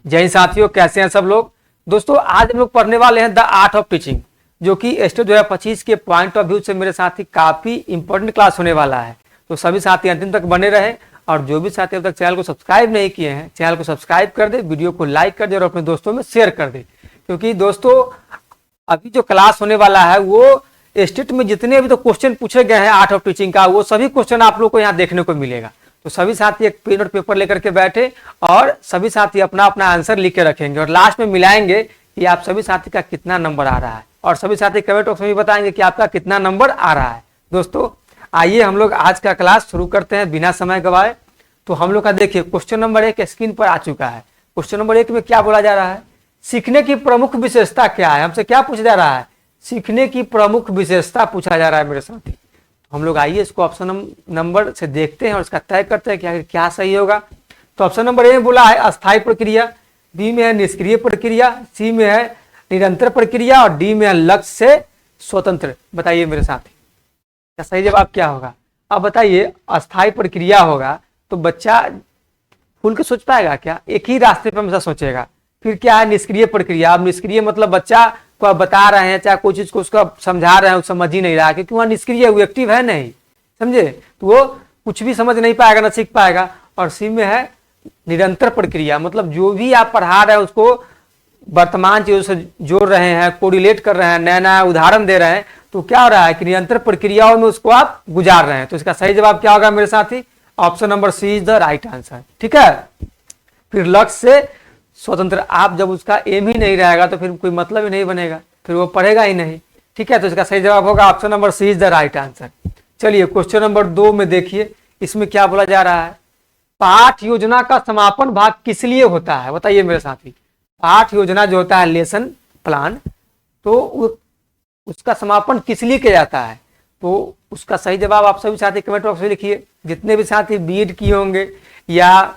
जय हिंद साथियों, कैसे हैं सब लोग। दोस्तों आज हम लोग पढ़ने वाले हैं द आर्ट ऑफ टीचिंग, जो कि स्टेट 2025 के पॉइंट ऑफ व्यू से मेरे साथी काफी इंपॉर्टेंट क्लास होने वाला है। तो सभी साथी अंतिम तक बने रहे और जो भी साथी अब तक चैनल को सब्सक्राइब नहीं किए हैं, चैनल को सब्सक्राइब कर दे, वीडियो को लाइक कर दे और अपने दोस्तों में शेयर कर दे। क्योंकि दोस्तों अभी जो क्लास होने वाला है वो स्टेट में जितने अभी तो क्वेश्चन पूछे गए हैं आर्ट ऑफ टीचिंग का, वो सभी क्वेश्चन आप लोग को यहाँ देखने को मिलेगा। तो सभी साथी एक पेन और पेपर लेकर के बैठे और सभी साथी अपना अपना आंसर लिख के रखेंगे और लास्ट में मिलाएंगे कि आप सभी साथी का कितना नंबर आ रहा है और सभी साथी कमेंट बॉक्स में भी बताएंगे कि आपका कितना नंबर आ रहा है। दोस्तों आइए हम लोग आज का क्लास शुरू करते हैं बिना समय गवाए। तो हम लोग का देखिए क्वेश्चन नंबर 1 स्क्रीन पर आ चुका है। क्वेश्चन नंबर 1 में क्या बोला जा रहा है, सीखने की प्रमुख विशेषता क्या है। हमसे क्या पूछा जा रहा है, सीखने की प्रमुख विशेषता पूछा जा रहा है मेरे साथी। हम लोग आइए इसको ऑप्शन नंबर से देखते हैं और इसका तय करते हैं कि क्या सही होगा। तो ऑप्शन नंबर ए में बोला है अस्थायी प्रक्रिया, बी में है निष्क्रिय प्रक्रिया, सी में है निरंतर प्रक्रिया और डी में है लक्ष्य से स्वतंत्र। बताइए मेरे साथी क्या सही जवाब क्या होगा। अब बताइए अस्थायी प्रक्रिया होगा तो बच्चा खुल के सोच पाएगा क्या, एक ही रास्ते पर हमेशा सोचेगा। फिर क्या है निष्क्रिय प्रक्रिया, अब निष्क्रिय मतलब बच्चा को आप बता रहे हैं चाहे कोई चीज को उसका समझा रहे हैं, समझ ही नहीं रहा क्योंकि वहाँ निष्क्रिय है, वो एक्टिव है नहीं, समझे, तो वो कुछ भी समझ नहीं पाएगा ना सीख पाएगा। और सी में है निरंतर प्रक्रिया, मतलब जो भी आप पढ़ा रहे हैं उसको वर्तमान चीजों से जोड़ रहे हैं, कोरिलेट कर रहे हैं, नया नया उदाहरण दे रहे हैं, तो क्या हो रहा है कि निरंतर प्रक्रियाओं में उसको आप गुजार रहे हैं। तो इसका सही जवाब क्या होगा मेरे साथी, option number C is the right answer. ठीक है, फिर लक्ष्य से स्वतंत्र, आप जब उसका एम ही नहीं रहेगा तो फिर कोई मतलब ही नहीं बनेगा, फिर वो पढ़ेगा ही नहीं। ठीक है, तो इसका सही जवाब होगा option number C is the right answer. चलिए क्वेश्चन नंबर 2 में देखिए, इसमें क्या बोला जा रहा है, पाठ योजना का समापन भाग किस लिए होता है। बताइए मेरे साथी, पाठ योजना जो होता है लेसन प्लान, तो उसका समापन किस लिए किया जाता है। तो उसका सही जवाब आप सभी साथी कमेंट बॉक्स में लिखिए। जितने भी साथी बीएड किए होंगे या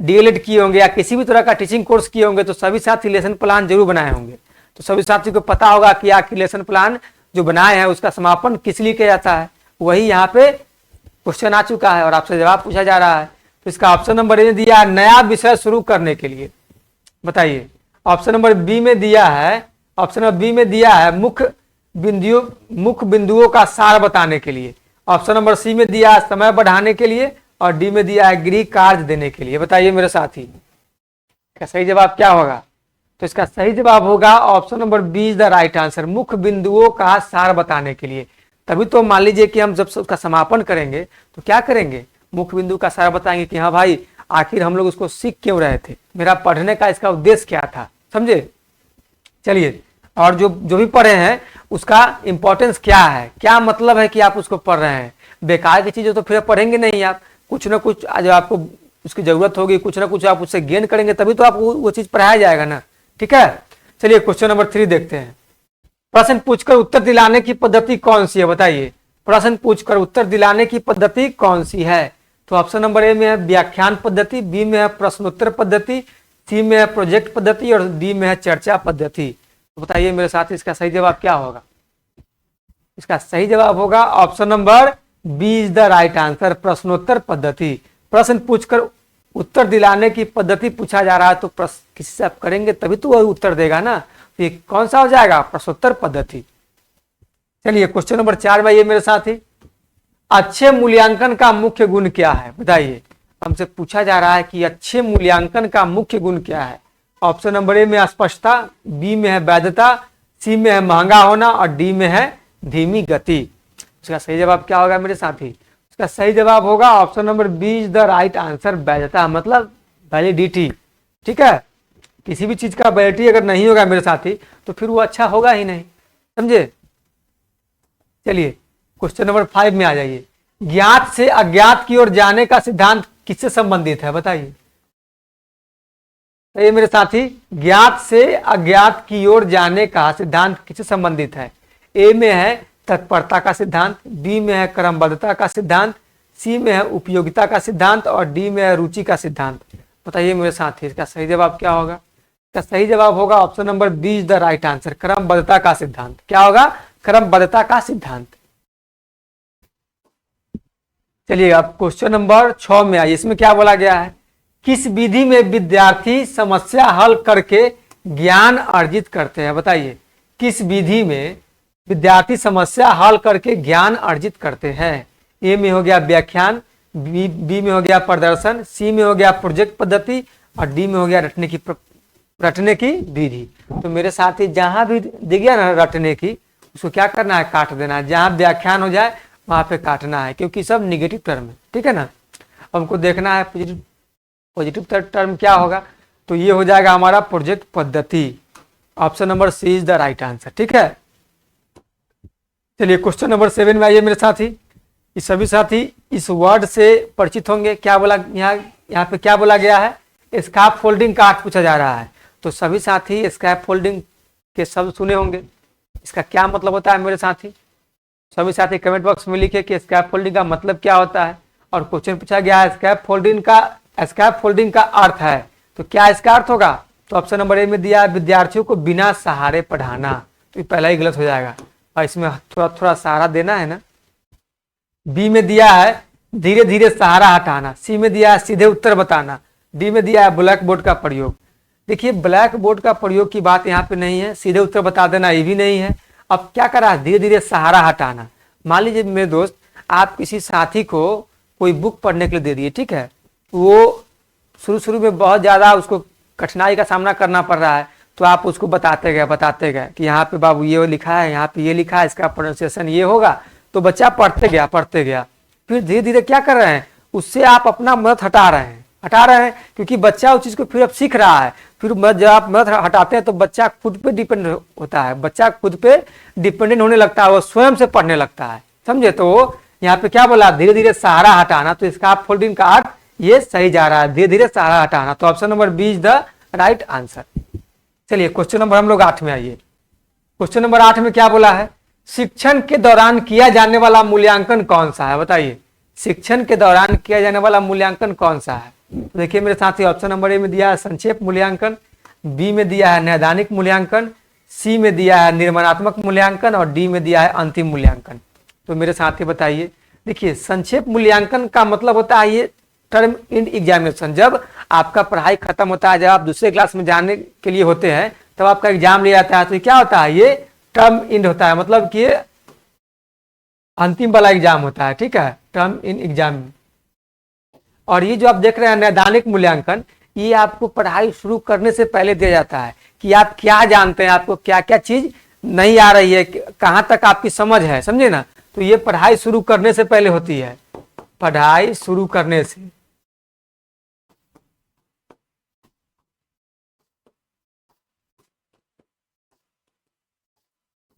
डीएलएड किए होंगे या किसी भी तरह का टीचिंग कोर्स किए होंगे तो सभी साथी लेसन प्लान जरूर बनाए होंगे। तो सभी साथी को पता होगा कि आखिर लेसन प्लान जो बनाए हैं उसका समापन किस लिए किया जाता है। वही यहाँ पे क्वेश्चन आ चुका है और आपसे जवाब पूछा जा रहा है। तो इसका ऑप्शन नंबर ए दिया है नया विषय शुरू करने के लिए। बताइए ऑप्शन नंबर बी में दिया है, ऑप्शन नंबर बी में दिया है मुख्य बिंदुओं का सार बताने के लिए। ऑप्शन नंबर सी में दिया है समय बढ़ाने के लिए और डी में दिया है गृह कार्य देने के लिए। बताइए मेरे साथी इसका सही जवाब क्या होगा। तो इसका सही जवाब होगा option number B is the right answer, मुख्य बिंदुओं का सार बताने के लिए। तभी तो मान लीजिए कि हम जब उसका समापन करेंगे तो क्या करेंगे, मुख्य बिंदु का सार बताएंगे कि हाँ भाई आखिर हम लोग उसको सीख क्यों रहे थे, मेरा पढ़ने का इसका उद्देश्य क्या था, समझे। चलिए और जो भी पढ़े हैं उसका इंपॉर्टेंस क्या है, क्या मतलब है कि आप उसको पढ़ रहे हैं। बेकार की चीजें तो फिर पढ़ेंगे नहीं आप, कुछ ना कुछ आज आपको उसकी जरूरत होगी, कुछ ना कुछ आप उससे गेन करेंगे तभी तो आपको वो चीज पढ़ाया जाएगा ना। ठीक है, चलिए क्वेश्चन नंबर 3 देखते हैं। प्रश्न पूछकर उत्तर दिलाने की पद्धति कौन सी है। बताइए प्रश्न पूछकर उत्तर दिलाने की पद्धति कौन सी है। तो ऑप्शन नंबर ए में है व्याख्यान पद्धति, बी में है प्रश्नोत्तर पद्धति, सी में है प्रोजेक्ट पद्धति और डी में है चर्चा पद्धति। तो बताइए मेरे साथ इसका सही जवाब क्या होगा। इसका सही जवाब होगा option number B is the right answer, प्रश्नोत्तर पद्धति। प्रश्न पूछकर उत्तर दिलाने की पद्धति पूछा जा रहा है तो प्रश्न किसी से आप करेंगे तभी तो वह उत्तर देगा ना। तो ये कौन सा हो जाएगा, प्रश्नोत्तर पद्धति। चलिए क्वेश्चन नंबर 4 में ये मेरे साथी, अच्छे मूल्यांकन का मुख्य गुण क्या है। बताइए हमसे पूछा जा रहा है कि अच्छे मूल्यांकन का मुख्य गुण क्या है। ऑप्शन नंबर ए में स्पष्टता, बी में है वैधता, सी में है महंगा होना और डी में है धीमी गति। इसका सही जवाब क्या होगा मेरे साथी। इसका सही जवाब होगा option number B is the right answer, वैधता मतलब वैलिडिटी। ठीक है, किसी भी चीज का वैलिडिटी अगर नहीं होगा मेरे साथी तो फिर वो अच्छा होगा ही नहीं, समझे। चलिए क्वेश्चन नंबर 5 में आ जाइए, ज्ञात से अज्ञात की ओर जाने का सिद्धांत किससे संबंधित है। बताइए तो ये मेरे साथी ज्ञात से अज्ञात की ओर जाने का सिद्धांत किससे संबंधित है। ए में है तत्परता का सिद्धांत, बी में है क्रमबद्धता का सिद्धांत, सी में है उपयोगिता का सिद्धांत और डी में है रुचि का सिद्धांत। बताइए मेरे साथी इसका सही जवाब क्या होगा। इसका सही जवाब होगा option number B is the right answer, क्रमबद्धता का सिद्धांत। क्या होगा, क्रमबद्धता का सिद्धांत। चलिए अब क्वेश्चन नंबर 6 में आइए, इसमें क्या बोला गया है, किस विधि में विद्यार्थी समस्या हल करके ज्ञान अर्जित करते हैं? बताइए, किस विधि में विद्यार्थी समस्या हल करके ज्ञान अर्जित करते हैं? ए में हो गया व्याख्यान, बी में हो गया प्रदर्शन, सी में हो गया प्रोजेक्ट पद्धति और डी में हो गया रटने की विधि। तो मेरे साथी जहां भी दिख गया ना रटने की, उसको क्या करना है? काट देना है। जहां व्याख्यान हो जाए वहां पे काटना है, क्योंकि सब निगेटिव टर्म है, ठीक है ना। हमको देखना है पॉजिटिव टर्म क्या होगा, तो ये हो जाएगा हमारा प्रोजेक्ट पद्धति। Option number C is the right answer, ठीक है। चलिए क्वेश्चन नंबर 7 में आइए मेरे साथी। इस सभी साथी इस वर्ड से परिचित होंगे। क्या बोला यहाँ पे क्या बोला गया है? स्कैप फोल्डिंग का अर्थ पूछा जा रहा है। तो सभी साथी स्कैप फोल्डिंग के शब्द सुने होंगे, इसका क्या मतलब होता है मेरे साथी? सभी साथी कमेंट बॉक्स में लिखे कि स्कैप फोल्डिंग का मतलब क्या होता है। और क्वेश्चन पूछा गया है स्कैप फोल्डिंग का अर्थ है, तो क्या इसका अर्थ होगा? तो ऑप्शन नंबर ए में दिया है विद्यार्थियों को बिना सहारे पढ़ाना, तो ये पहला ही गलत हो जाएगा और इसमें थोड़ा थोड़ा सहारा देना है ना। बी में दिया है धीरे धीरे सहारा हटाना, सी में दिया है सीधे उत्तर बताना, डी में दिया है ब्लैक बोर्ड का प्रयोग। देखिए ब्लैक बोर्ड का प्रयोग की बात यहाँ पे नहीं है, सीधे उत्तर बता देना ये भी नहीं है। अब क्या करा? धीरे धीरे सहारा हटाना। मान लीजिए मेरे दोस्त, आप किसी साथी को कोई बुक पढ़ने के लिए दे दिए, ठीक है, वो शुरू में बहुत ज़्यादा उसको कठिनाई का सामना करना पड़ रहा है, तो आप उसको बताते गए कि यहाँ पे बाबू ये लिखा है, यहाँ पे ये लिखा है, इसका प्रोनाउंसिएशन ये होगा। तो बच्चा पढ़ते गया, फिर धीरे धीरे क्या कर रहे हैं? उससे आप अपना मदद हटा रहे हैं, क्योंकि बच्चा उस चीज़ को फिर अब सीख रहा है। फिर जब आप मदद हटाते हैं तो बच्चा खुद पे डिपेंड होता है, बच्चा खुद पे डिपेंडेंट होने लगता है, वो स्वयं से पढ़ने लगता है, समझे। तो यहाँ पे क्या बोला? धीरे धीरे सहारा हटाना, तो इसका फोल्डिंग का अर्थ ये सही जा रहा है, धीरे धीरे सहारा हटाना। तो option number B is the right answer. चलिए क्वेश्चन नंबर हम लोग 8 में आइए। क्वेश्चन नंबर 8 में क्या बोला है? शिक्षण के दौरान किया जाने वाला मूल्यांकन कौन सा है? बताइए, शिक्षण के दौरान किया जाने वाला मूल्यांकन कौन सा है? तो देखिए मेरे साथी, ऑप्शन नंबर ए में दिया है संक्षेप मूल्यांकन, बी में दिया है नैदानिक मूल्यांकन, सी में दिया है निर्माणात्मक मूल्यांकन और डी में दिया है अंतिम मूल्यांकन। तो मेरे साथी बताइए, देखिए संक्षेप मूल्यांकन का मतलब होता है ये टर्म इंड एग्जामिनेशन। जब आपका पढ़ाई खत्म होता है, जब आप दूसरे क्लास में जाने के लिए होते हैं, तब आपका एग्जाम लिया जाता है, तो क्या होता है? ये टर्म इंड होता है, मतलब कि अंतिम वाला एग्जाम होता है, ठीक है, टर्म इन एग्जाम। और ये जो आप देख रहे हैं नैदानिक मूल्यांकन, ये आपको पढ़ाई शुरू करने से पहले दिया जाता है कि आप क्या जानते हैं, आपको क्या क्या चीज नहीं आ रही है, कहाँ तक आपकी समझ है, समझे ना। तो ये पढ़ाई शुरू करने से पहले होती है, पढ़ाई शुरू करने से।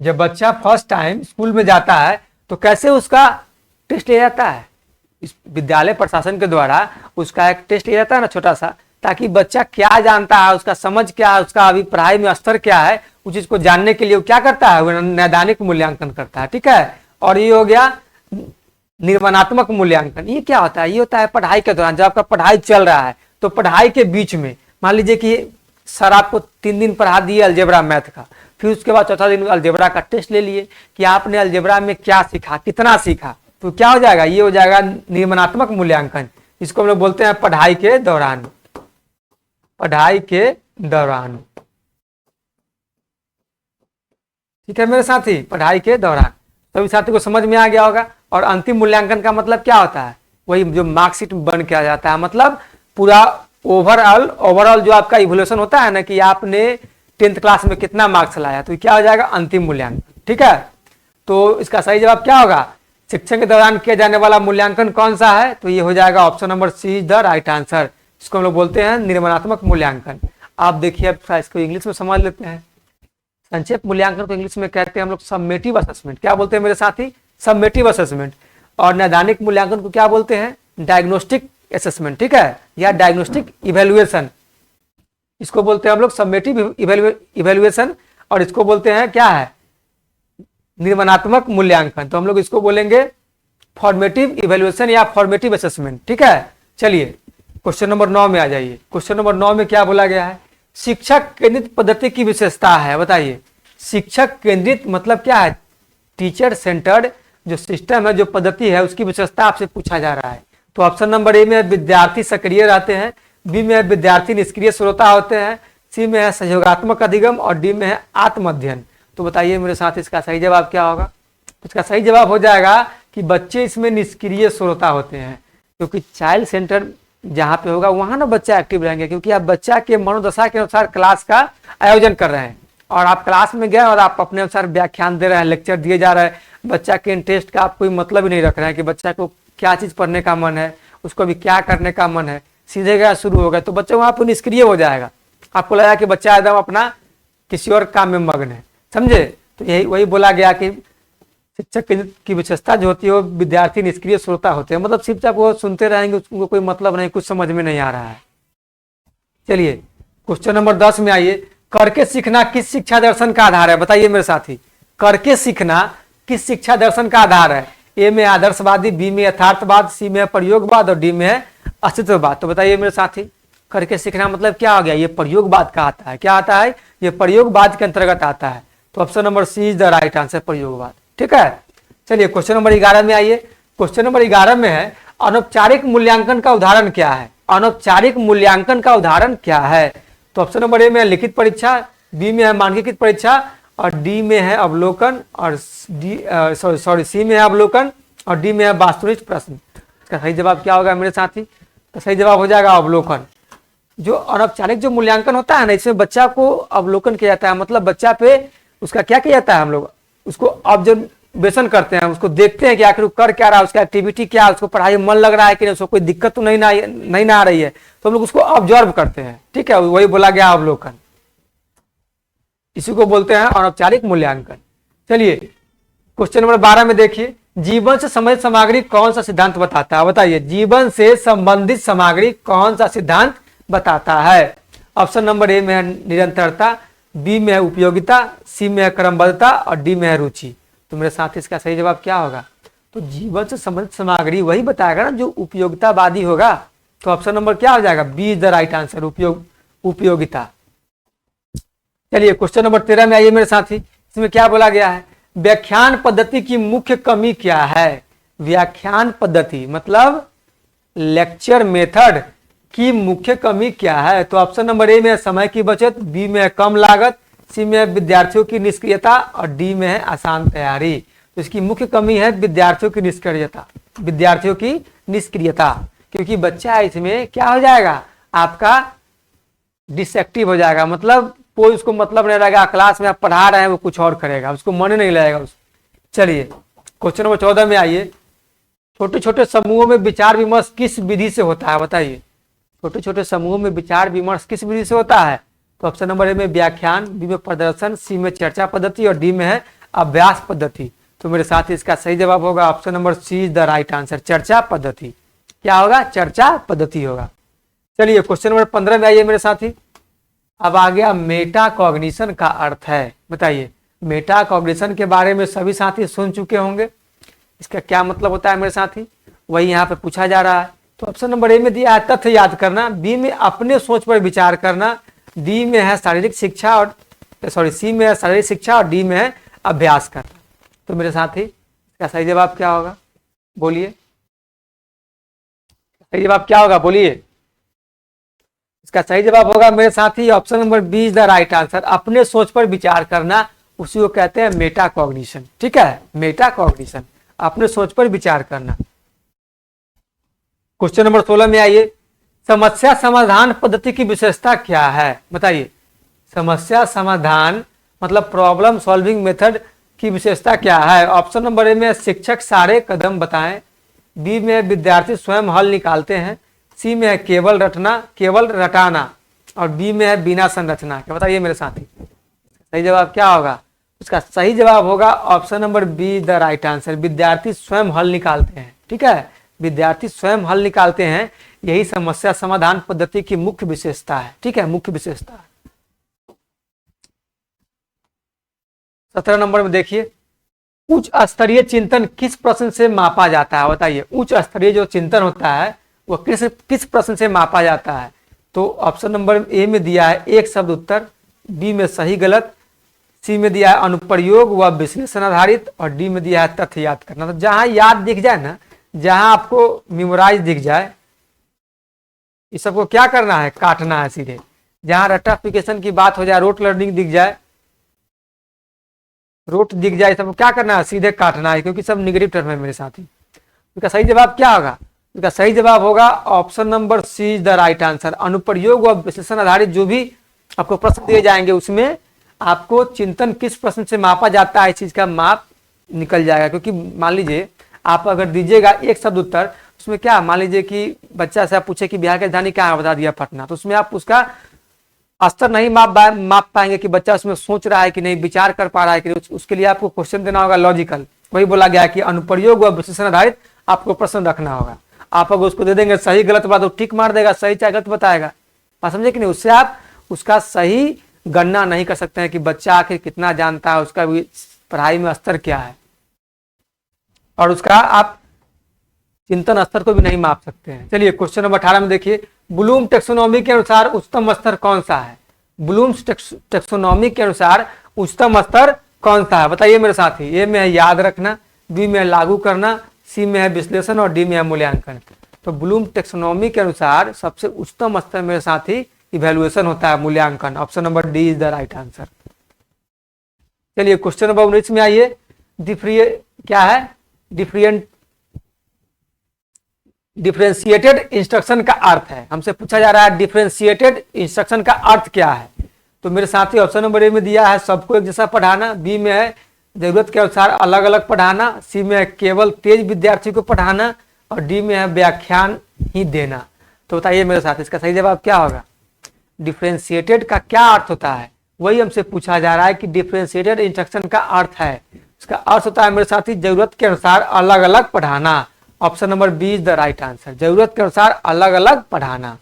जब बच्चा फर्स्ट टाइम स्कूल में जाता है तो कैसे उसका टेस्ट लिया जाता है? इस विद्यालय प्रशासन के द्वारा उसका एक टेस्ट लिया जाता है ना, छोटा सा, ताकि बच्चा क्या जानता है, उसका समझ क्या है, उसका अभी पढ़ाई में स्तर क्या है, उस चीज को जानने के लिए वो क्या करता है? वो नैदानिक मूल्यांकन करता है, ठीक है। और ये हो गया निर्माणात्मक मूल्यांकन। ये क्या होता है? ये होता है पढ़ाई के दौरान, जब आपका पढ़ाई चल रहा है, तो पढ़ाई के बीच में मान लीजिए कि सर आपको 3 दिन पढ़ा दिए अलजेब्रा मैथ का, फिर उसके बाद चौथा दिन अलजेब्रा का टेस्ट ले लिए कि आपने अलजेब्रा में क्या सीखा, कितना सीखा। तो क्या हो जाएगा? ये हो जाएगा निर्माणात्मक मूल्यांकन। इसको हम लोग बोलते हैं पढ़ाई के दौरान, पढ़ाई के दौरान, ठीक है मेरे साथी, पढ़ाई के दौरान। सभी साथी को समझ में आ गया होगा। और अंतिम मूल्यांकन का मतलब क्या होता है? वही जो मार्कशीट बन के आ जाता है, मतलब पूरा ओवरऑल जो आपका इवोल्यूशन होता है ना, कि आपने 10th क्लास में कितना मार्क्स लाया, तो क्या हो जाएगा? अंतिम मूल्यांकन, ठीक है। तो इसका सही जवाब क्या होगा? शिक्षण के दौरान किया जाने वाला मूल्यांकन कौन सा है? तो ये हो जाएगा option number C is the right answer. इसको हम लोग बोलते हैं निर्माणात्मक मूल्यांकन। आप देखिए, अब इसको इंग्लिश में समझ लेते हैं। संक्षेप मूल्यांकन को इंग्लिश में कहते हैं हम लोग सबमेटिव असेसमेंट। क्या बोलते हैं मेरे साथी? Summative assessment. और नैदानिक मूल्यांकन को क्या बोलते हैं? डायग्नोस्टिक असेसमेंट, ठीक है, या डायग्नोस्टिक इवेल्युएशन। इसको बोलते हैं हम लोग सबमेटिव इवेल्युएशन, और इसको बोलते हैं क्या है? निर्माणात्मक मूल्यांकन। तो हम लोग इसको बोलेंगे फॉर्मेटिव इवेल्युएशन या फॉर्मेटिव असेसमेंट, ठीक है। चलिए क्वेश्चन नंबर 9 में आ जाइए। क्वेश्चन नंबर 9 में क्या बोला गया है? शिक्षक केंद्रित पद्धति की विशेषता है। बताइए, शिक्षक केंद्रित मतलब क्या है? टीचर सेंटर्ड जो सिस्टम है, जो पद्धति है, उसकी विशेषता आपसे पूछा जा रहा है। तो ऑप्शन नंबर ए में विद्यार्थी सक्रिय रहते हैं, बी में है विद्यार्थी निष्क्रिय श्रोता होते हैं, सी में है सहयोगात्मक अधिगम और डी में है आत्म अध्ययन। तो बताइए मेरे साथ इसका सही जवाब क्या होगा? इसका सही जवाब हो जाएगा कि बच्चे इसमें निष्क्रिय श्रोता होते हैं, क्योंकि चाइल्ड सेंटर जहाँ पे होगा वहां ना बच्चा एक्टिव रहेंगे, क्योंकि आप बच्चा के मनोदशा के अनुसार क्लास का आयोजन कर रहे हैं और आप क्लास में गए और आप अपने अनुसार व्याख्यान दे रहे हैं, लेक्चर दिए जा रहे हैं, बच्चा के इंटरेस्ट का आप कोई मतलब ही नहीं रख रहे हैं कि बच्चा को क्या चीज पढ़ने का मन है, उसको भी क्या करने का मन है, सीधे गया शुरू हो गया तो बच्चा वहां पर निष्क्रिय हो जाएगा। आपको लगा कि बच्चा एकदम अपना किसी और काम में मग्न है, समझे? तो यही वही बोला गया कि शिक्षक की विशेषता जो होती है वो विद्यार्थी निष्क्रिय श्रोता होते हैं, मतलब शिक्षक वो सुनते रहेंगे, उनको कोई मतलब नहीं, कुछ समझ में नहीं आ रहा है। चलिए क्वेश्चन नंबर 10 में आइए। करके सीखना किस शिक्षा दर्शन का आधार है? बताइए मेरे साथी, करके सीखना किस शिक्षा दर्शन का आधार है? ए में आदर्शवादी, बी में यथार्थवाद, सी में प्रयोगवाद और डी में है अस्तित्ववाद। तो बताइए मेरे साथी, करके सीखना मतलब क्या हो गया? ये प्रयोगवाद का आता है। क्या आता है? ये प्रयोगवाद के अंतर्गत आता है। तो option number C is the right answer, प्रयोगवाद। ठीक है, चलिए क्वेश्चन नंबर 11 में आइए। क्वेश्चन नंबर 11 में है अनौपचारिक मूल्यांकन का उदाहरण क्या है? अनौपचारिक मूल्यांकन का उदाहरण क्या है? तो ऑप्शन नंबर ए में है लिखित परीक्षा, बी में है मानकीकृत परीक्षा और डी में है अवलोकन और सी में है अवलोकन और डी में है वास्तुनिष्ठ प्रश्न। इसका सही जवाब क्या होगा मेरे साथी? तो सही जवाब हो जाएगा अवलोकन। जो अनौपचारिक जो मूल्यांकन होता है ना, इसमें बच्चा को अवलोकन किया जाता है, मतलब बच्चा पे उसका क्या किया जाता है, हम लोग उसको ऑब्जर्वेशन करते हैं, उसको देखते हैं कि आखिर कर क्या रहा है, उसका एक्टिविटी क्या है, उसको पढ़ाई में मन लग रहा है कि नहीं, उसको कोई दिक्कत तो नहीं ना आ रही है, तो हम लोग उसको ऑब्जर्व करते हैं। ठीक है, वही बोला गया अवलोकन, इसी को बोलते हैं अनौपचारिक मूल्यांकन। चलिए क्वेश्चन नंबर 12 में देखिए, जीवन से संबंधित सामग्री कौन सा सिद्धांत बताता है? बताइए, जीवन से संबंधित सामग्री कौन सा सिद्धांत बताता है? ऑप्शन नंबर ए में है निरंतरता, बी में है उपयोगिता, सी में है क्रमबद्धता और डी में है रुचि। तो मेरे साथ इसका सही जवाब क्या होगा? तो जीवन से संबंधित सामग्री वही बताएगा ना जो उपयोगितावादी होगा। तो ऑप्शन नंबर क्या हो जाएगा? B is the right answer, उपयोगिता। चलिए क्वेश्चन नंबर 13 में आइए मेरे साथी। इसमें क्या बोला गया है? व्याख्यान पद्धति की मुख्य कमी क्या है? व्याख्यान पद्धति मतलब लेक्चर मेथड की मुख्य कमी क्या है? तो ऑप्शन नंबर ए में है समय की बचत, बी में है कम लागत, सी में है विद्यार्थियों की निष्क्रियता और डी में है आसान तैयारी। तो इसकी मुख्य कमी है विद्यार्थियों की निष्क्रियता, क्योंकि बच्चा इसमें क्या हो जाएगा, आपका डिसएक्टिव हो जाएगा, मतलब कोई उसको मतलब नहीं रहेगा, क्लास में आप पढ़ा रहे हैं वो कुछ और करेगा, उसको मन नहीं लगेगा उसको। चलिए क्वेश्चन नंबर 14 में आइए। छोटे छोटे समूहों में विचार विमर्श किस विधि से होता है? बताइए, छोटे छोटे समूहों में विचार विमर्श किस विधि से होता है? तो ऑप्शन नंबर ए में व्याख्यान, बी में प्रदर्शन, सी में चर्चा पद्धति और डी में है अभ्यास पद्धति। तो मेरे साथ इसका सही जवाब होगा option number C is the right answer, चर्चा पद्धति। क्या होगा? चर्चा पद्धति होगा। चलिए क्वेश्चन नंबर 15 में आइए मेरे साथी। अब आ गया मेटा कॉग्निशन का अर्थ है। बताइए, मेटा कॉग्निशन के बारे में सभी साथी सुन चुके होंगे, इसका क्या मतलब होता है मेरे साथी? वही यहाँ पे पूछा जा रहा है। तो ऑप्शन नंबर ए में दिया है तथ्य याद करना, बी में अपने सोच पर विचार करना, डी में है शारीरिक शिक्षा और सी में है शारीरिक शिक्षा और डी में है अभ्यास करना। तो मेरे साथी इसका सही जवाब क्या होगा? बोलिए, सही जवाब क्या होगा? बोलिए। इसका सही जवाब होगा मेरे साथी option number B is the right answer, अपने सोच पर विचार करना, उसी को कहते हैं मेटा कॉग्निशन। ठीक है, मेटा कॉग्निशन, अपने सोच पर विचार करना। क्वेश्चन नंबर 16 में आइए। समस्या समाधान पद्धति की विशेषता क्या है? बताइए, समस्या समाधान मतलब प्रॉब्लम सॉल्विंग मेथड की विशेषता क्या है? ऑप्शन नंबर ए में शिक्षक सारे कदम बताएं, बी में विद्यार्थी स्वयं हल निकालते हैं, सी में है केवल रटाना और डी में है बिना संरचना। क्या बताइए मेरे साथी, सही जवाब क्या होगा? उसका सही जवाब होगा option number be the right answer, विद्यार्थी स्वयं हल निकालते हैं। ठीक है, विद्यार्थी स्वयं हल निकालते हैं, यही समस्या समाधान पद्धति की मुख्य विशेषता है। ठीक है, मुख्य विशेषता। 17 नंबर में देखिए, उच्च स्तरीय चिंतन किस प्रश्न से मापा जाता है? बताइए, उच्च स्तरीय जो चिंतन होता है वो किस प्रश्न से मापा जाता है? तो ऑप्शन नंबर ए में दिया है एक शब्द उत्तर, बी में सही गलत, सी में दिया है अनुप्रयोग व विश्लेषण आधारित और डी में दिया है तथ्य याद करना। तो जहां याद दिख जाए ना, जहां आपको मेमोराइज दिख जाए, इस सबको क्या करना है, काटना है सीधे। जहां रेक्टिफिकेशन की बात हो जाए, रोट लर्निंग दिख जाए, रोट दिख जाए, सबको क्या करना है, सीधे काटना है, क्योंकि सब निगेटिव टर्म है मेरे साथी। इसका सही जवाब क्या होगा, इसका सही जवाब होगा option number C is the right answer. अनुप्रयोग और विश्लेषण आधारित जो भी आपको प्रश्न दिए जाएंगे उसमें आपको चिंतन किस प्रश्न से मापा जाता है, इस चीज का माप निकल जाएगा। क्योंकि मान लीजिए आप अगर दीजिएगा एक शब्द उत्तर, उसमें क्या, मान लीजिए कि बच्चा से आप पूछे कि बिहार की राजधानी क्या है, बता दिया पटना, तो उसमें आप उसका स्तर नहीं माप पाएंगे कि बच्चा उसमें सोच रहा है कि नहीं, विचार कर पा रहा है कि नहीं। उसके लिए आपको क्वेश्चन देना होगा लॉजिकल। वही बोला गया कि अनुप्रयोग व विश्लेषण आधारित आपको प्रश्न रखना होगा। आप अगर उसको दे देंगे सही गलत बात, तो टिक मार देगा, सही चाहे गलत बताएगा, बात समझे कि नहीं। उससे आप उसका सही गणना नहीं कर सकते हैं कि बच्चा आखिर कितना जानता है, उसका पढ़ाई में स्तर क्या है, और उसका आप चिंतन स्तर को भी नहीं माप सकते हैं। चलिए क्वेश्चन नंबर 18 में देखिए, ब्लूम टेक्सोनॉमी के अनुसार उच्चतम स्तर कौन सा है। ब्लूम्स टेक्सोनॉमी के अनुसार उच्चतम स्तर कौन सा है, बताइए मेरे साथी। ए में है याद रखना, बी में है लागू करना, सी में है विश्लेषण और डी में है मूल्यांकन। तो ब्लूम टेक्सोनॉमी के अनुसार सबसे उच्चतम स्तर मेरे साथी इवैल्यूएशन होता है, मूल्यांकन। Option number D is the right answer. चलिए क्वेश्चन नंबर 19 में आइए, क्या है, डिफरेंशिएटेड इंस्ट्रक्शन का अर्थ है। हमसे पूछा जा रहा है डिफरेंशिएटेड इंस्ट्रक्शन का अर्थ क्या है। तो मेरे साथी ऑप्शन नंबर ए में दिया है सबको एक जैसा पढ़ाना, बी में है जरूरत के अनुसार अलग अलग पढ़ाना, सी में है केवल तेज विद्यार्थी को पढ़ाना, और डी में है व्याख्यान ही देना। तो बताइए मेरे साथ इसका सही जवाब क्या होगा। डिफरेंशिएटेड का क्या अर्थ होता है, वही हमसे पूछा जा रहा है कि डिफरेंशिएटेड इंस्ट्रक्शन का अर्थ है, इसका अर्थ होता है मेरे साथी जरूरत के अनुसार अलग अलग पढ़ाना। Option number B is the right answer, जरूरत के अनुसार अलग अलग पढ़ाना।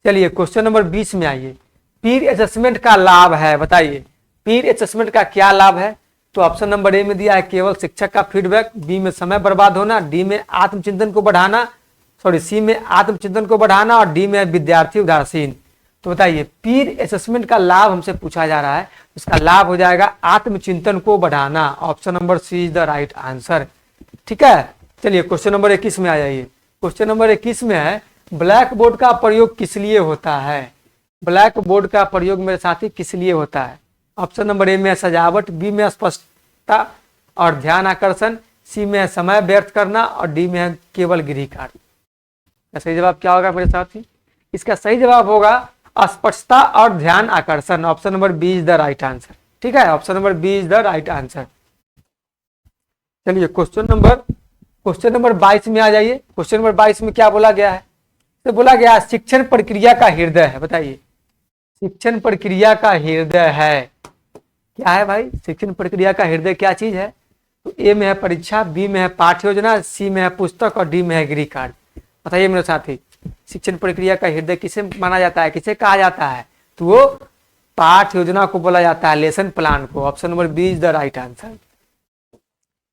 चलिए क्वेश्चन नंबर 20 में आइए, पीर असेसमेंट का लाभ है, बताइए पीर असेसमेंट का क्या लाभ है। तो ऑप्शन नंबर ए में दिया है केवल शिक्षक का फीडबैक, बी में समय बर्बाद होना, डी में आत्मचिंतन को बढ़ाना, सी में आत्मचिंतन को बढ़ाना, और डी में विद्यार्थी उदासीन। तो बताइए पीर असेसमेंट का लाभ हमसे पूछा जा रहा है, इसका लाभ हो जाएगा आत्मचिंतन को बढ़ाना। Option number C is the right answer, ठीक है। चलिए क्वेश्चन नंबर 21 में आ जाइए। क्वेश्चन नंबर 21 में है, ब्लैक बोर्ड का प्रयोग किस लिए होता है। ब्लैक बोर्ड का प्रयोग मेरे साथी किस लिए होता है। ऑप्शन नंबर ए में है सजावट, बी में स्पष्टता और ध्यान आकर्षण, सी में है समय व्यर्थ करना, और डी में है केवल गृह कार्य। सही जवाब क्या होगा मेरे साथी, इसका सही जवाब होगा स्पष्टता और ध्यान आकर्षण। Option number B is the right answer, ठीक है, option number B is the right answer. चलिए क्वेश्चन नंबर 22 में आ जाइए। क्वेश्चन नंबर 22 में क्या बोला गया है, तो बोला गया है शिक्षण प्रक्रिया का हृदय है। बताइए शिक्षण प्रक्रिया का हृदय है क्या है भाई, शिक्षण प्रक्रिया का हृदय क्या चीज है। तो ए में है परीक्षा, बी में है पाठ्य योजना, सी में है पुस्तक, और डी में है गृह कार्य। बताइए मेरे साथी शिक्षण प्रक्रिया का हृदय किसे माना जाता है, किसे कहा जाता है। तो वो पाठ्य योजना को बोला जाता है, लेसन प्लान को। Option number B is the right answer.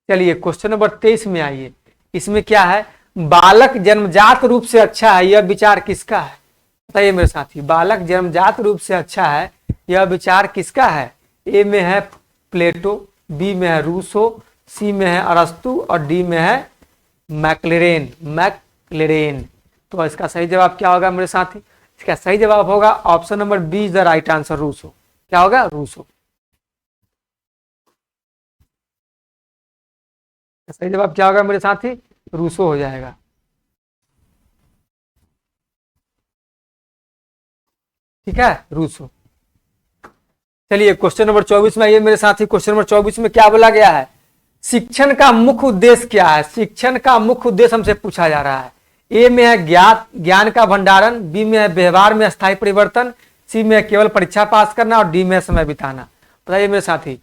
चलिए क्वेश्चन नंबर 23 में आइए, इसमें क्या है, बालक जन्मजात रूप से अच्छा है, यह विचार किसका है। बताइए मेरे साथी बालक जन्मजात रूप से अच्छा है, यह विचार किसका है। ए में है प्लेटो, बी में है रूसो, सी में है अरस्तु, और डी में है मैक्लेरेन। तो इसका सही जवाब क्या होगा मेरे साथी, इसका सही जवाब होगा option number B is the right answer, Rousseau. क्या होगा, रूसो। सही जवाब क्या होगा मेरे साथी, रूसो हो जाएगा। ठीक है, रूसो। चलिए क्वेश्चन नंबर 24 में आइए मेरे साथी। क्वेश्चन नंबर 24 में क्या बोला गया है, शिक्षण का मुख्य उद्देश्य क्या है। शिक्षण का मुख्य उद्देश्य हमसे पूछा जा रहा है। ए में है ज्ञान का भंडारण, बी में है व्यवहार में स्थायी परिवर्तन, सी में है केवल परीक्षा पास करना, और डी में है समय बिताना। बताइए मेरे साथी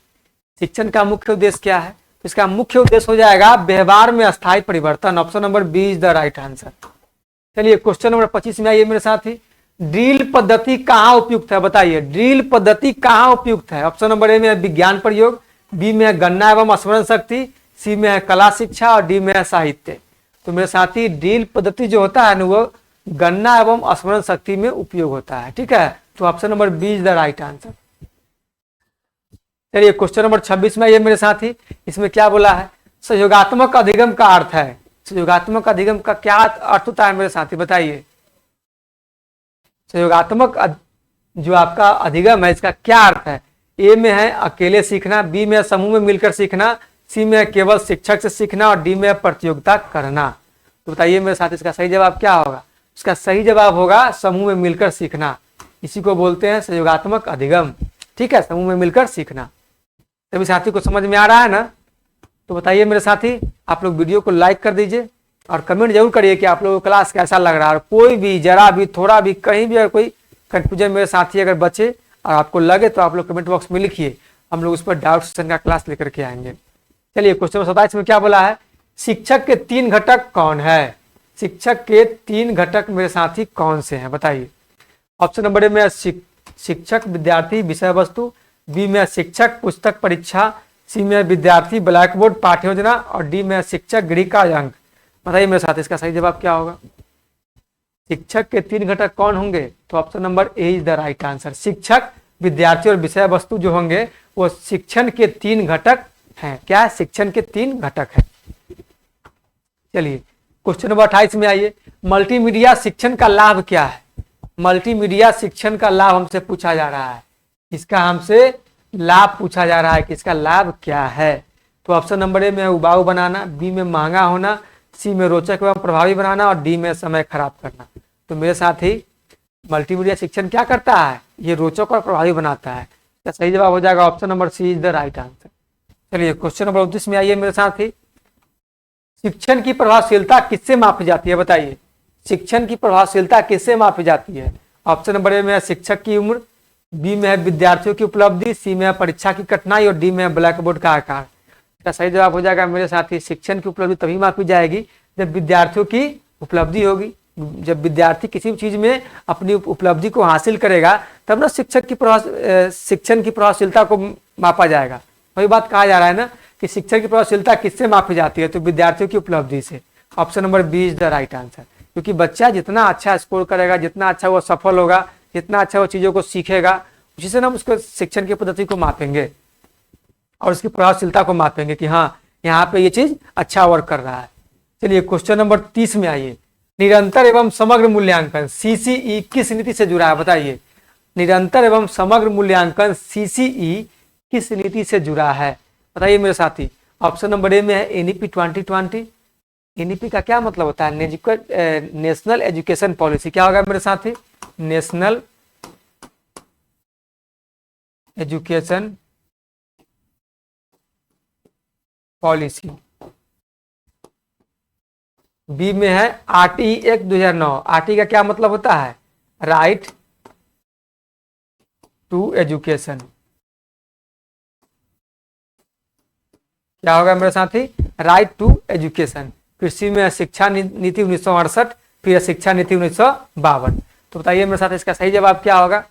शिक्षण का मुख्य उद्देश्य क्या है। तो इसका मुख्य उद्देश्य हो जाएगा व्यवहार में अस्थायी परिवर्तन। Option number B is the right answer. चलिए क्वेश्चन नंबर 25 में आइए मेरे साथी, ड्रिल पद्धति कहाँ उपयुक्त है। बताइए ड्रिल पद्धति कहाँ उपयुक्त है। ऑप्शन नंबर ए में है विज्ञान प्रयोग, बी में है गणना एवं स्मरण शक्ति, सी में है कला शिक्षा, और डी में है साहित्य। तो मेरे साथी ड्रिल पद्धति जो होता है ना वो गणना एवं स्मरण शक्ति में उपयोग होता है, ठीक है। तो option number B is the right answer. चलिए क्वेश्चन नंबर 26 में आइए मेरे साथी, इसमें क्या बोला है, सहयोगात्मक अधिगम का अर्थ है। सहयोगात्मक अधिगम का क्या अर्थ होता है मेरे साथी, बताइए। सहयोगात्मक जो आपका अधिगम है इसका क्या अर्थ है? ए में है अकेले सीखना, बी में है समूह में मिलकर सीखना, सी में है केवल शिक्षक से सीखना और डी में है प्रतियोगिता करना। तो बताइए मेरे साथ इसका सही जवाब क्या होगा? इसका सही जवाब होगा समूह में मिलकर सीखना। इसी को बोलते हैं सहयोगात्मक अधिगम। ठीक है, समूह में मिलकर सीखना। सभी साथी को समझ में आ रहा है ना? तो बताइए मेरे साथी, आप लोग वीडियो को लाइक कर दीजिए और कमेंट जरूर करिए कि आप लोगों को क्लास कैसा लग रहा है। और कोई भी जरा भी थोड़ा भी कहीं भी अगर कोई कंफ्यूजन मेरे साथी अगर बचे और आपको लगे तो आप लोग कमेंट बॉक्स में लिखिए, हम लोग उस पर डाउट सेशन का क्लास लेकर के आएंगे। चलिए क्वेश्चन नंबर 27 में क्या बोला है? शिक्षक के 3 घटक कौन है? शिक्षक के 3 घटक मेरे साथी कौन से हैं बताइए। ऑप्शन नंबर ए में शिक्षक विद्यार्थी विषय वस्तु, बी में शिक्षक पुस्तक परीक्षा, सी में विद्यार्थी ब्लैक बोर्ड पाठ्य योजना और डी में शिक्षक गृह का अंक। बताइए मेरे साथ इसका सही जवाब क्या होगा? शिक्षक के 3 घटक कौन होंगे? तो option number A is the right answer. शिक्षक विद्यार्थी और विषय वस्तु जो होंगे वो शिक्षण के 3 घटक हैं। क्या है? शिक्षण के 3 घटक हैं। चलिए क्वेश्चन नंबर 28 में आइए। मल्टीमीडिया शिक्षण का लाभ क्या है? मल्टीमीडिया शिक्षण का लाभ हमसे पूछा जा रहा है। इसका हमसे लाभ पूछा जा रहा है कि इसका लाभ क्या है? तो ऑप्शन नंबर ए में उबाऊ बनाना, बी में महंगा होना, सी में रोचक एवं प्रभावी बनाना और डी में समय खराब करना। तो मेरे साथ ही मल्टीमीडिया शिक्षण क्या करता है? ये रोचक और प्रभावी बनाता है। इसका सही जवाब हो जाएगा option number C is the right answer. चलिए क्वेश्चन नंबर 29 में आइए मेरे साथ ही। शिक्षण की प्रभावशीलता किससे मापी जाती है बताइए? शिक्षण की प्रभावशीलता किससे मापी जाती है? ऑप्शन नंबर ए में है शिक्षक की उम्र, बी में है विद्यार्थियों की उपलब्धि, सी में है परीक्षा की कठिनाई और डी में है ब्लैक बोर्ड का आकार। इसका सही जवाब हो जाएगा मेरे साथ ही शिक्षण की उपलब्धि तभी मापी जाएगी जब विद्यार्थियों की उपलब्धि होगी। जब विद्यार्थी किसी भी चीज में अपनी उपलब्धि को हासिल करेगा तब ना शिक्षण की प्रभावशीलता को मापा जाएगा। वही बात कहा जा रहा है ना कि शिक्षण की प्रभावशीलता किससे मापी जाती है? तो विद्यार्थियों की उपलब्धि से। Option number B is the right answer. क्योंकि बच्चा जितना अच्छा स्कोर करेगा, जितना अच्छा वो सफल होगा, जितना अच्छा वो चीजों को सीखेगा, उसी से हम उसको शिक्षण की पद्धति को मापेंगे और उसकी प्रभावशीलता को मापेंगे कि हाँ यहाँ पे ये चीज अच्छा वर्क कर रहा है। चलिए क्वेश्चन नंबर 30 में आइए। निरंतर एवं समग्र मूल्यांकन सीसीई किस नीति से जुड़ा है बताइए? निरंतर एवं समग्र मूल्यांकन सीसीई किस नीति से जुड़ा है बताइए मेरे साथी? ऑप्शन नंबर ए में है एनईपी 2020। एनईपी का क्या मतलब होता है? National education policy. क्या होगा मेरे साथी? National education policy. बी में है आरटी एक्ट 2009। आरटी का क्या मतलब होता है? Right to education. क्या होगा मेरे साथी? Right to education. कृषि में शिक्षा नीति 1968, फिर शिक्षा नीति 1952। तो बताइए मेरे साथ इसका सही जवाब क्या होगा?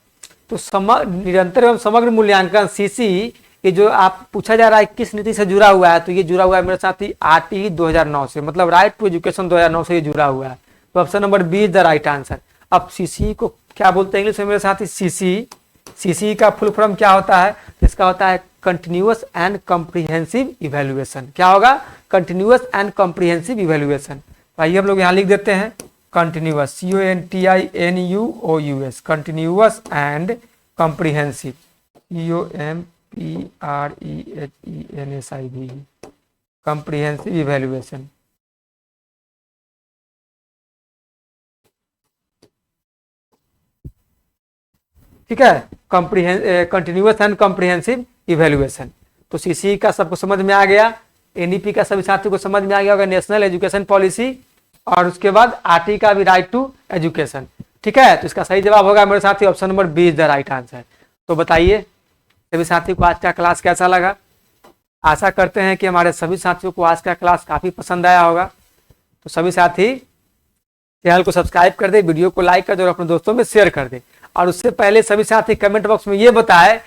तो निरंतर एवं समग्र मूल्यांकन सीसी ये जो आप पूछा जा रहा है किस नीति से जुड़ा हुआ है, तो ये जुड़ा हुआ है मेरे साथी आरटी 2009 से, मतलब राइट टू एजुकेशन 2009 से ये जुड़ा हुआ है। तो option number B is the right answer. अब सीसी को क्या बोलते हैं इंग्लिश में मेरे साथी? सीसी का फुल फॉर्म क्या होता है? इसका होता है कंटिन्यूअस एंड कॉम्प्रिहेंसिव इवैल्यूएशन। क्या होगा? Continuous and comprehensive evaluation. आइए हम लोग यहाँ लिख देते हैं continuous, CONTINUOUS, continuous and comprehensive, COMPREHENSIV, comprehensive evaluation. ठीक है, कंटिन्यूअस एंड कॉम्प्रिहेंसिव इवैल्यूएशन। तो सीसी का सबको समझ में आ गया, एनईपी का सभी साथियों को समझ में आ गया होगा, नेशनल एजुकेशन पॉलिसी, और उसके बाद आरटी का भी राइट टू एजुकेशन। ठीक है, तो इसका सही जवाब होगा मेरे साथी option number B is the right answer. तो बताइए सभी साथियों को आज का क्लास कैसा लगा? आशा करते हैं कि हमारे सभी साथियों को आज का क्लास काफी पसंद आया होगा। तो सभी साथी चैनल को सब्सक्राइब कर दे, वीडियो को लाइक कर दे और अपने दोस्तों में शेयर कर दे। और उससे पहले सभी साथी कमेंट बॉक्स में ये बताए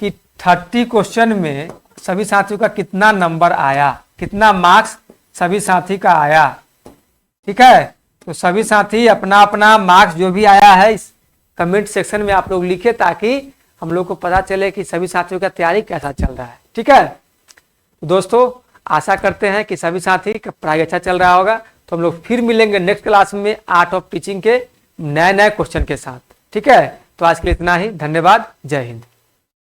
कि 30 क्वेश्चन में सभी साथियों का कितना नंबर आया, कितना मार्क्स सभी साथी का आया। ठीक है, तो सभी साथी अपना अपना मार्क्स जो भी आया है इस कमेंट सेक्शन में आप लोग लिखे, ताकि हम लोग को पता चले कि सभी साथियों का तैयारी कैसा चल रहा है। ठीक है, तो दोस्तों आशा करते हैं कि सभी साथी का पढ़ाई अच्छा चल रहा होगा। तो हम लोग फिर मिलेंगे नेक्स्ट क्लास में आर्ट ऑफ टीचिंग के नए नए क्वेश्चन के साथ। ठीक है, तो आज के लिए इतना ही, धन्यवाद, जय हिंद।